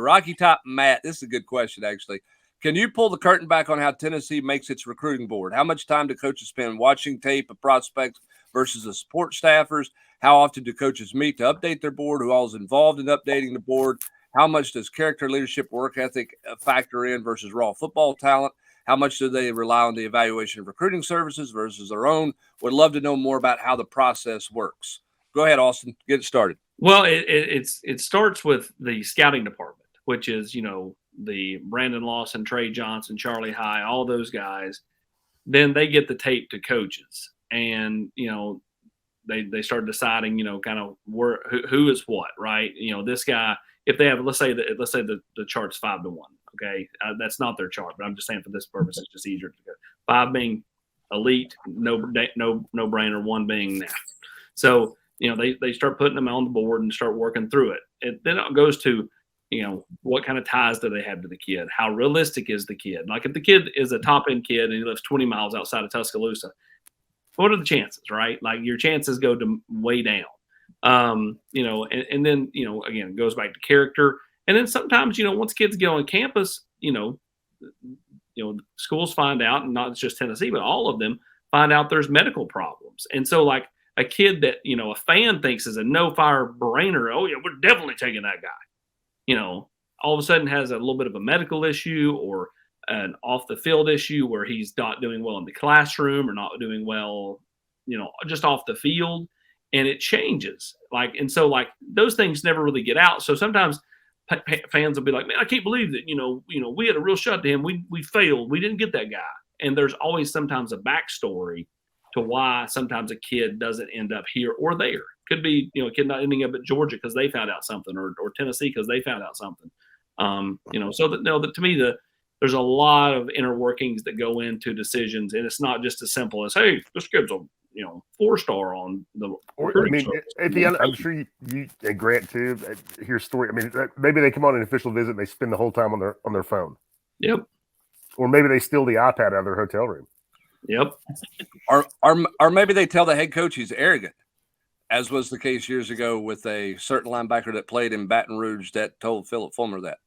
Rocky Top Matt, this is a good question, actually. Can you pull the curtain back on how Tennessee makes its recruiting board? How much time do coaches spend watching tape of prospects versus the support staffers? How often do coaches meet to update their board? Who all is involved in updating the board? How much does character, leadership, work ethic factor in versus raw football talent? How much do they rely on the evaluation of recruiting services versus their own? Would love to know more about how the process works. Go ahead, Austin. Get it started. Well, it starts with the scouting department, which is, the Brandon Lawson, Trey Johnson, Charlie High, all those guys. Then they get the tape to coaches, and they start deciding, kind of who is what, right? This guy, if they have, let's say the chart's 5-1. Okay, that's not their chart, but I'm just saying for this purpose, it's just easier to go 5 being elite, no brainer, 1 being that. So they start putting them on the board and start working through it. Then it goes to what kind of ties do they have to the kid? How realistic is the kid? Like if the kid is a top end kid and he lives 20 miles outside of Tuscaloosa, what are the chances, right? Like your chances go to way down. And then, again, it goes back to character. And then sometimes, once kids get on campus, schools find out, and not just Tennessee, but all of them find out there's medical problems. And so like a kid that, a fan thinks is a no-fire brainer, oh yeah, we're definitely taking that guy, all of a sudden has a little bit of a medical issue or an off the field issue where he's not doing well in the classroom or not doing well, just off the field, and it changes. And so those things never really get out. So sometimes fans will be like, man, I can't believe that, we had a real shot to him. We failed. We didn't get that guy. And there's always sometimes a backstory to why sometimes a kid doesn't end up here or there. Could be, a kid not ending up at Georgia because they found out something, or Tennessee because they found out something. So that to me, there's a lot of inner workings that go into decisions, and it's not just as simple as, hey, this kid's a 4-star on the. At the end, I'm sure you and Grant too hear story. I mean, maybe they come on an official visit and they spend the whole time on their phone. Yep. Or maybe they steal the iPad out of their hotel room. Yep. Or maybe they tell the head coach he's arrogant, as was the case years ago with a certain linebacker that played in Baton Rouge that told Philip Fulmer that.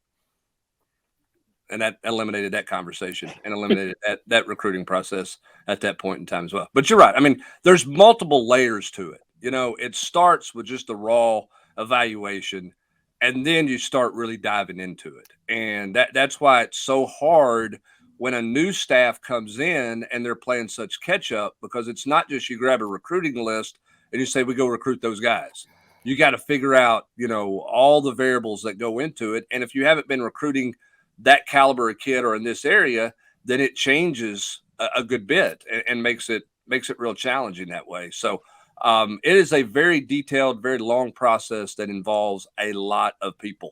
And that eliminated that conversation and eliminated that recruiting process at that point in time as well. But you're right. I mean, there's multiple layers to it. It starts with just the raw evaluation, and then you start really diving into it. And that's why it's so hard when a new staff comes in and they're playing such catch up, because it's not just you grab a recruiting list and you say, we go recruit those guys. You got to figure out, all the variables that go into it. And if you haven't been recruiting that caliber of kid or in this area, then it changes a good bit and makes it real challenging that way. So it is a very detailed, very long process that involves a lot of people.